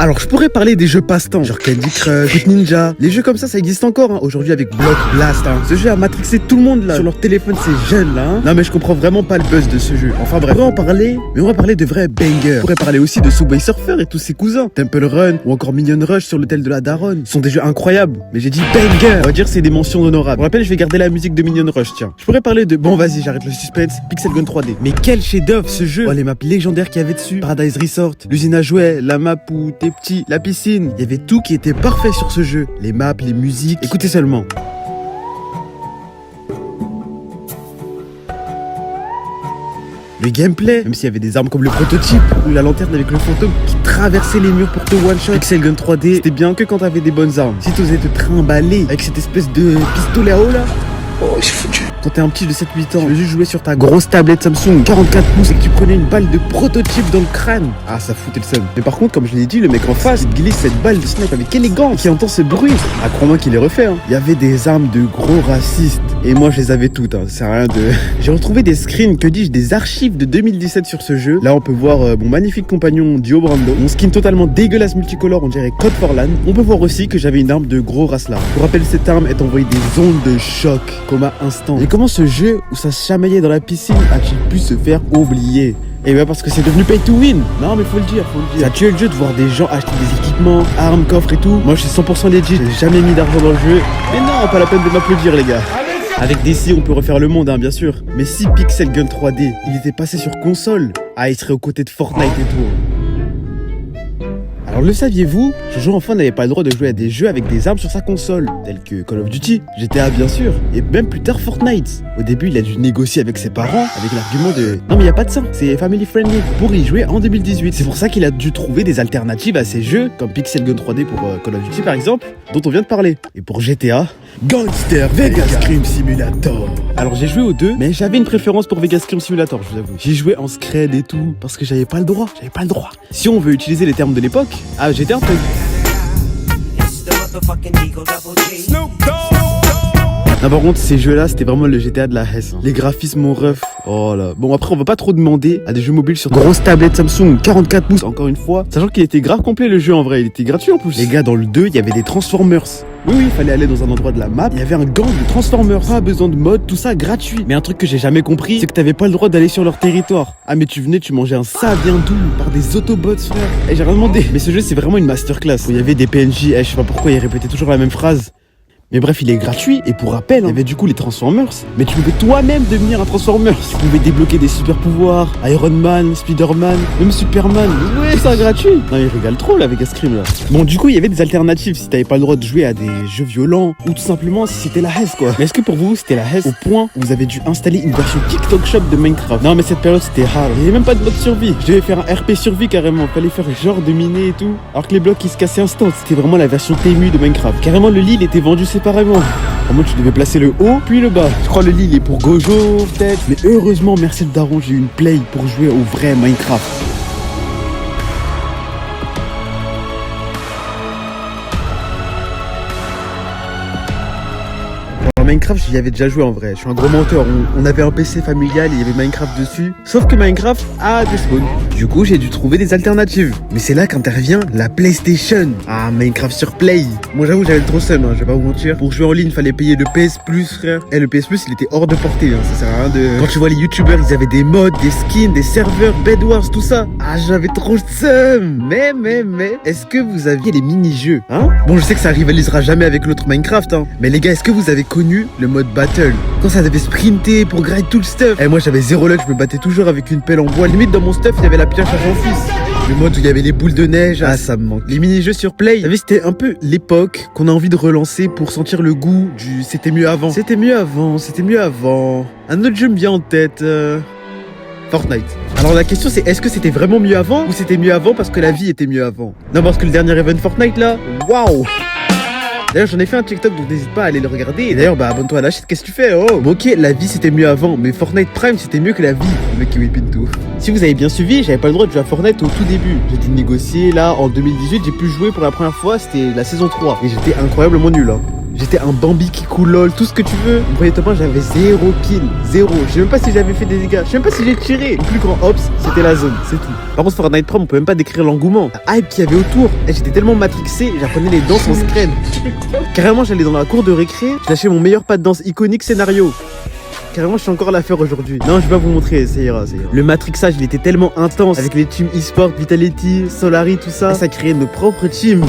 Alors je pourrais parler des jeux passe-temps, genre Candy Crush, Fruit Ninja. Les jeux comme ça existe encore hein. Aujourd'hui avec Block Blast hein. Ce jeu a matrixé tout le monde là sur leur téléphone, ces jeunes là hein. Non mais je comprends vraiment pas le buzz de ce jeu. Enfin bref, on va en parler, mais on va parler de vrais bangers. On pourrait parler aussi de Subway Surfer et tous ses cousins, Temple Run ou encore Minion Rush sur l'hôtel de la Daronne. Ce sont des jeux incroyables, mais j'ai dit banger. On va dire c'est des mentions honorables. Pour rappel, je vais garder la musique de Minion Rush, tiens. Je pourrais parler de, bon vas-y j'arrête le suspense, Pixel Gun 3D. Mais quel chef-d'œuvre ce jeu. Oh les maps légendaires qu'il y avait dessus, Paradise Resort, l'usine à jouets, la map où t'es petit, la piscine. Il y avait tout qui était parfait sur ce jeu. Les maps, les musiques, écoutez seulement. Le gameplay, même s'il y avait des armes comme le prototype ou la lanterne avec le fantôme qui traversait les murs pour te one-shot. Pixel Gun 3D, c'était bien que quand t'avais des bonnes armes. Si t'osais te trimballer avec cette espèce de pistolet à eau là, oh c'est foutu. Quand t'es un petit de 7-8 ans, tu veux juste jouer sur ta grosse tablette Samsung 44 pouces et que tu prenais une balle de prototype dans le crâne. Ah, ça foutait le seum. Mais par contre, comme je l'ai dit, le mec en face, il glisse cette balle de snipe avec élégance. Qui entend ce bruit. Ah, crois-moi qu'il est refait. Hein. Il y avait des armes de gros racistes. Et moi, je les avais toutes. Hein. C'est rien de... J'ai retrouvé des screens, que dis-je, des archives de 2017 sur ce jeu. Là, on peut voir mon magnifique compagnon Dio Brando. Mon skin totalement dégueulasse multicolore, on dirait Code for Lan. On peut voir aussi que j'avais une arme de gros racelard. Pour rappel, cette arme est envoyée des ondes de choc, coma instant. Et comment ce jeu où ça se chamaillait dans la piscine a-t-il pu se faire oublier? Et bien parce que c'est devenu pay to win. Non mais faut le dire. Ça tue le jeu de voir des gens acheter des équipements, armes, coffres et tout. Moi je suis 100% legit, j'ai jamais mis d'argent dans le jeu. Mais non, pas la peine de m'applaudir les gars. Avec DC on peut refaire le monde hein, bien sûr. Mais si Pixel Gun 3D il était passé sur console, ah il serait aux côtés de Fortnite et tout. Alors le saviez-vous, Jojo enfant n'avait pas le droit de jouer à des jeux avec des armes sur sa console, tels que Call of Duty, GTA bien sûr, et même plus tard Fortnite. Au début il a dû négocier avec ses parents, avec l'argument de « Non mais y a pas de ça, c'est family friendly » pour y jouer en 2018. C'est pour ça qu'il a dû trouver des alternatives à ces jeux, comme Pixel Gun 3D pour Call of Duty par exemple, dont on vient de parler. Et pour GTA, Gangster Vegas Crime Simulator. Alors j'ai joué aux deux, mais j'avais une préférence pour Vegas Crime Simulator, je vous avoue. J'ai joué en scred et tout, parce que j'avais pas le droit. Si on veut utiliser les termes de l'époque, ah j'étais un peu... Non par contre ces jeux là c'était vraiment le GTA de la Hesse hein. Les graphismes mon ref. Oh là. Bon après on va pas trop demander à des jeux mobiles sur grosse tablette Samsung 44 pouces encore une fois. Sachant qu'il était grave complet le jeu en vrai. Il était gratuit en plus. Les gars dans le 2 il y avait des Transformers. Oui il fallait aller dans un endroit de la map. Il y avait un gang de Transformers. Pas besoin de mode, tout ça gratuit. Mais un truc que j'ai jamais compris, c'est que t'avais pas le droit d'aller sur leur territoire. Ah mais tu venais, tu mangeais un ça bien doux par des Autobots frère. Et j'ai rien demandé. Mais ce jeu c'est vraiment une masterclass. Où il y avait des PNJ, je sais pas pourquoi ils répétaient toujours la même phrase. Mais bref, il est gratuit, et pour rappel, il y avait du coup les Transformers, mais tu pouvais toi-même devenir un Transformers. Tu pouvais débloquer des super pouvoirs, Iron Man, Spider-Man, même Superman. Ouais, c'est gratuit. Non, il régale trop là avec Scream là. Bon, du coup, il y avait des alternatives si t'avais pas le droit de jouer à des jeux violents, ou tout simplement si c'était la Hesse quoi. Mais est-ce que pour vous c'était la Hesse au point où vous avez dû installer une version TikTok Shop de Minecraft? Non, mais cette période c'était hard. Il y avait même pas de mode survie. Je devais faire un RP survie carrément. Fallait faire genre de miner et tout. Alors que les blocs ils se cassaient instant. C'était vraiment la version TMU de Minecraft. Carrément, le lit il était vendu séparément. En mode tu devais placer le haut puis le bas. Je crois le lit il est pour Gojo peut-être. Mais heureusement merci le daron j'ai eu une play pour jouer au vrai Minecraft. Minecraft, j'y avais déjà joué en vrai. Je suis un gros menteur. On avait un PC familial et il y avait Minecraft dessus. Sauf que Minecraft a des spawns. Du coup, j'ai dû trouver des alternatives. Mais c'est là qu'intervient la PlayStation. Ah, Minecraft sur Play. Moi, j'avoue, j'avais trop seum, hein, je vais pas vous mentir. Pour jouer en ligne, fallait payer le PS Plus, frère. Et le PS Plus, il était hors de portée. Hein. Ça sert à rien de. Quand tu vois les youtubeurs, ils avaient des mods, des skins, des serveurs, Bedwars, tout ça. Ah, j'avais trop seum. Mais, est-ce que vous aviez les mini-jeux, hein? Bon, je sais que ça rivalisera jamais avec l'autre Minecraft, hein. Mais les gars, est-ce que vous avez connu le mode battle, quand ça devait sprinter pour grind tout le stuff? Et moi j'avais zéro luck, je me battais toujours avec une pelle en bois. Limite dans mon stuff il y avait la pioche à son fils. Le mode où il y avait les boules de neige, ah ça me manque. Les mini-jeux sur Play, vous savez c'était un peu l'époque qu'on a envie de relancer pour sentir le goût du c'était mieux avant. C'était mieux avant. Un autre jeu me vient en tête, Fortnite. Alors la question c'est est-ce que c'était vraiment mieux avant ou c'était mieux avant parce que la vie était mieux avant? Non parce que le dernier event Fortnite là, waouh. D'ailleurs j'en ai fait un TikTok donc n'hésite pas à aller le regarder. Et d'ailleurs bah abonne-toi à la chaîne, qu'est-ce que tu fais? Oh bon, ok la vie c'était mieux avant, mais Fortnite Prime c'était mieux que la vie. Le mec qui whipping tout. Si vous avez bien suivi, j'avais pas le droit de jouer à Fortnite au tout début. J'ai dû négocier là en 2018, j'ai pu jouer pour la première fois, c'était la saison 3. Et j'étais incroyablement nul hein. J'étais un Bambi qui coule lol, tout ce que tu veux. Mon premier top 1, j'avais 0 kills. 0. Je sais même pas si j'avais fait des dégâts. Je sais même pas si j'ai tiré. Le plus grand ops, c'était la zone. C'est tout. Par contre, Fortnite Prime, on peut même pas décrire l'engouement. La hype qu'il y avait autour. J'étais tellement matrixé, j'apprenais les danses en scred. Carrément, j'allais dans la cour de récré. Je lâchais mon meilleur pas de danse iconique scénario. Carrément, je suis encore à la faire aujourd'hui. Non, je vais pas vous montrer, ça ira, ça ira. Le matrixage, il était tellement intense avec les teams e-sport, Vitality, Solari, tout ça. Et ça créait nos propres teams.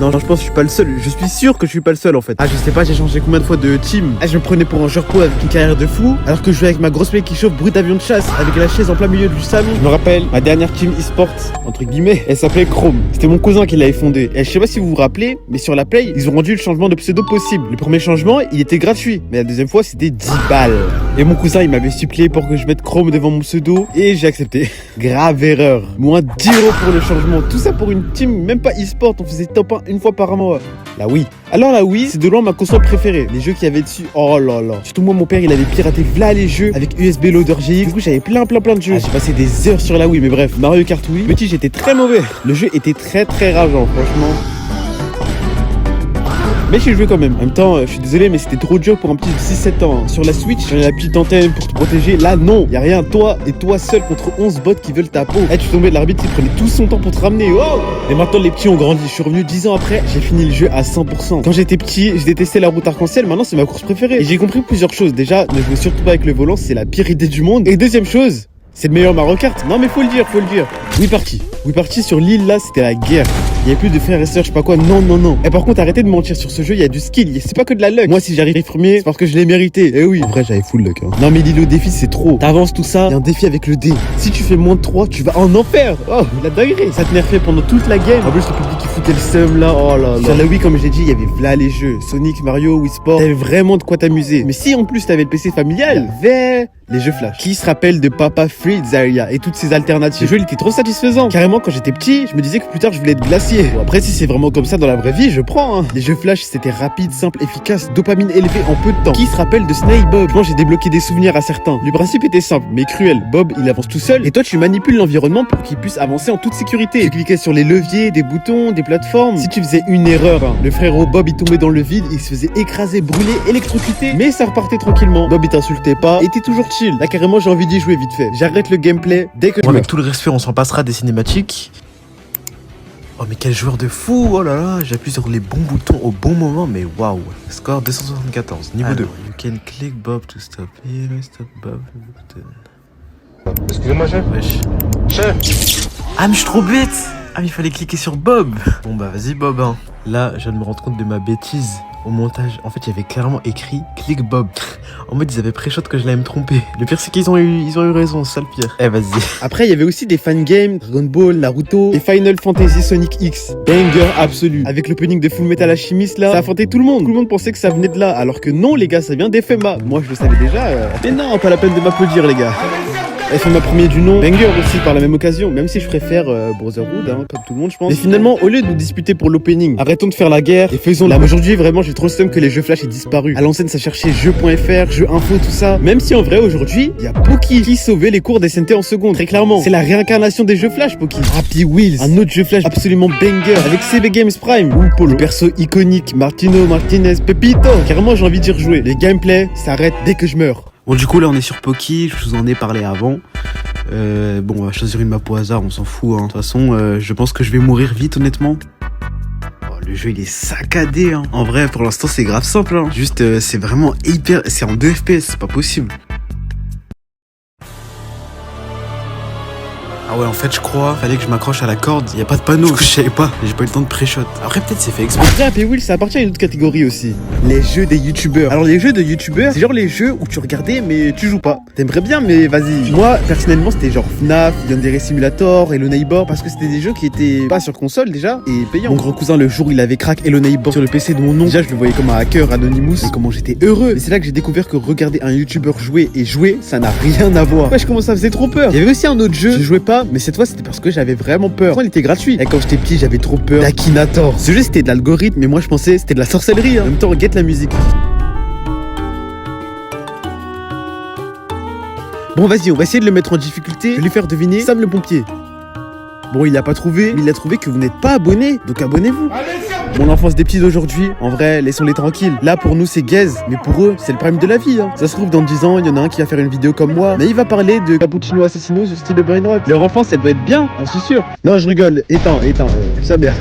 Non, je pense que je suis pas le seul. Je suis sûr que je suis pas le seul en fait. Ah, je sais pas, j'ai changé combien de fois de team. Ah, je me prenais pour un joueur pro avec une carrière de fou. Alors que je jouais avec ma grosse play qui chauffe, brut avion de chasse, avec la chaise en plein milieu du salon. Je me rappelle, ma dernière team e-sport, entre guillemets, elle s'appelait Chrome. C'était mon cousin qui l'avait fondée. Et je sais pas si vous vous rappelez, mais sur la play, ils ont rendu le changement de pseudo possible. Le premier changement, il était gratuit. Mais la deuxième fois, c'était 10 balles. Et mon cousin, il m'avait supplié pour que je mette Chrome devant mon pseudo. Et j'ai accepté. Grave erreur. Moins 10 € pour le changement. Tout ça pour une team, même pas e-sport. On faisait top 1 une fois par mois. La Wii. Alors la Wii, c'est de loin ma console préférée. Les jeux qu'il y avait dessus, oh là là. Surtout moi, mon père, il avait piraté v'là les jeux avec USB Loader GX. Du coup, j'avais plein de jeux. Ah, j'ai passé des heures sur la Wii, mais bref, Mario Kart Wii. Petit, j'étais très mauvais. Le jeu était très rageant, franchement. Mais j'ai joué quand même. En même temps, je suis désolé, mais c'était trop dur pour un petit de 6-7 ans. Sur la Switch, j'avais la petite antenne pour te protéger. Là, non, y a rien. Toi et toi seul contre 11 bots qui veulent ta peau. Tu tombais de l'arbitre qui prenait tout son temps pour te ramener. Wow. Et maintenant, les petits ont grandi. Je suis revenu 10 ans après. J'ai fini le jeu à 100%. Quand j'étais petit, je détestais la route arc-en-ciel. Maintenant, c'est ma course préférée. Et j'ai compris plusieurs choses. Déjà, ne jouer surtout pas avec le volant, c'est la pire idée du monde. Et deuxième chose, c'est le meilleur Mario Kart. Non, mais faut le dire. Oui, parti sur l'île là, c'était la guerre. Il y avait plus de frères et sœurs, je sais pas quoi. Non. Et par contre, arrêtez de mentir sur ce jeu, il y a du skill. C'est pas que de la luck. Moi, si j'arrive premier, c'est parce que je l'ai mérité. Eh oui. En vrai, j'avais full luck. Non, mais l'île au défi, c'est trop. T'avances tout ça, il y a un défi avec le dé. Si tu fais moins de 3, tu vas en enfer. Oh, la dinguerie. Ça te nerfait pendant toute la game. En plus, le public qui foutait le seum là. Oh là là. Sur la Wii, comme j'ai dit, il y avait v'là les jeux. Sonic, Mario, Wii Sport. T'avais vraiment de quoi t'amuser. Mais si en plus t'avais le PC familial, les jeux flash. Qui se rappelle de Papa Free Zarya et toutes ces alternatives? Le jeu, il était trop satisfaisant. Carrément, quand j'étais petit, je me disais que plus tard, je voulais être glacier. Bon, après, si c'est vraiment comme ça dans la vraie vie, je prends. Les jeux flash, c'était rapide, simple, efficace, dopamine élevée en peu de temps. Qui se rappelle de Snake Bob? Moi, j'ai débloqué des souvenirs à certains. Le principe était simple, mais cruel. Bob, il avance tout seul, et toi, tu manipules l'environnement pour qu'il puisse avancer en toute sécurité. Tu cliquais sur les leviers, des boutons, des plateformes. Si tu faisais une erreur, le frérot Bob, il tombait dans le vide, il se faisait écraser, brûler, électrocuter, mais ça repartait tranquillement. Bob, il t'insultait pas, et t'es toujours chill. Là, carrément, j'ai envie d'y jouer vite fait. J'arrête le gameplay dès que je avec tout le respect, on s'en passera des cinématiques. Oh mais quel joueur de fou. Oh là là, j'appuie sur les bons boutons au bon moment, mais waouh. Score 274, niveau 2. You can click Bob to stop here, stop Bob. Excusez-moi, chef. Wesh. Chef. Ah mais je suis trop bête. Ah mais il fallait cliquer sur Bob. Bon bah vas-y Bob hein. Là je viens de me rendre compte de ma bêtise. Au montage, en fait, il y avait clairement écrit Click Bob. En mode, ils avaient pré-shot que je l'allais me tromper. Le pire, c'est qu'ils ont eu raison, c'est ça le pire. Eh, vas-y. Après, il y avait aussi des fangames, Dragon Ball, Naruto et Final Fantasy Sonic X. Banger absolu. Avec l'opening de Full Metal Alchemist là, ça a fanté tout le monde. Tout le monde pensait que ça venait de là, alors que non, les gars, ça vient d'FMA. Moi, je le savais déjà. Mais non, pas la peine de m'applaudir, les gars. FMA premier du nom, banger aussi par la même occasion, même si je préfère Brotherhood, comme tout le monde je pense. Mais finalement, au lieu de nous disputer pour l'opening, arrêtons de faire la guerre et faisons la. Aujourd'hui, vraiment, j'ai trop le seum que les jeux flash aient disparu. À l'ancienne, ça cherchait jeux.fr, jeux info, tout ça. Même si en vrai, aujourd'hui, il y a Poki qui sauvait les cours des SNT en seconde. Très clairement, c'est la réincarnation des jeux flash, Poki. Happy Wheels, un autre jeu flash absolument banger avec CB Games Prime. Ou Polo, perso iconique, Martino, Martinez, Pepito. Carrément, j'ai envie d'y rejouer. Les gameplays s'arrêtent dès que je meurs. Bon du coup là on est sur Poki, je vous en ai parlé avant. Bon on va choisir une map au hasard, on s'en fout hein. De toute façon je pense que je vais mourir vite honnêtement. Oh, le jeu il est saccadé hein. En vrai pour l'instant c'est grave simple hein. Juste c'est vraiment hyper... C'est en 2 FPS, c'est pas possible. Ah ouais en fait je crois fallait que je m'accroche à la corde, y a pas de panneau, je savais pas, j'ai pas eu le temps de pré-shot. Après peut-être c'est fait exprès. Après Happy Wheels ça appartient à une autre catégorie aussi, les jeux des youtubeurs. Alors les jeux de youtubeurs c'est genre les jeux où tu regardais mais tu joues pas. T'aimerais bien mais vas-y. Moi personnellement c'était genre FNAF, Yandere Simulator, Hello Neighbor, parce que c'était des jeux qui étaient pas sur console déjà et payants. Mon grand cousin le jour il avait crack Hello Neighbor sur le PC de mon nom, déjà je le voyais comme un hacker Anonymous et comment j'étais heureux. Mais c'est là que j'ai découvert que regarder un youtubeur jouer et jouer ça n'a rien à voir. Ouais je commence à faisait trop peur. Il y avait aussi un autre jeu, je jouais pas mais cette fois c'était parce que j'avais vraiment peur. Il était gratuit. Et quand j'étais petit, j'avais trop peur d'Akinator. Ce jeu c'était de l'algorithme, mais moi je pensais c'était de la sorcellerie. En même temps, guette la musique. Bon, vas-y, on va essayer de le mettre en difficulté. Je vais lui faire deviner Sam le pompier. Bon, il a pas trouvé, mais il a trouvé que vous n'êtes pas abonné, donc abonnez-vous. Mon enfance des petits d'aujourd'hui, en vrai, laissons-les tranquilles. Là, pour nous, c'est gaze, mais pour eux, c'est le prime de la vie. Hein. Ça se trouve, dans 10 ans, il y en a un qui va faire une vidéo comme moi, mais il va parler de cappuccino assassino sur style de brain rot. Leur enfance, elle doit être bien, j'en suis sûr. Non, je rigole. Éteins, ça bien.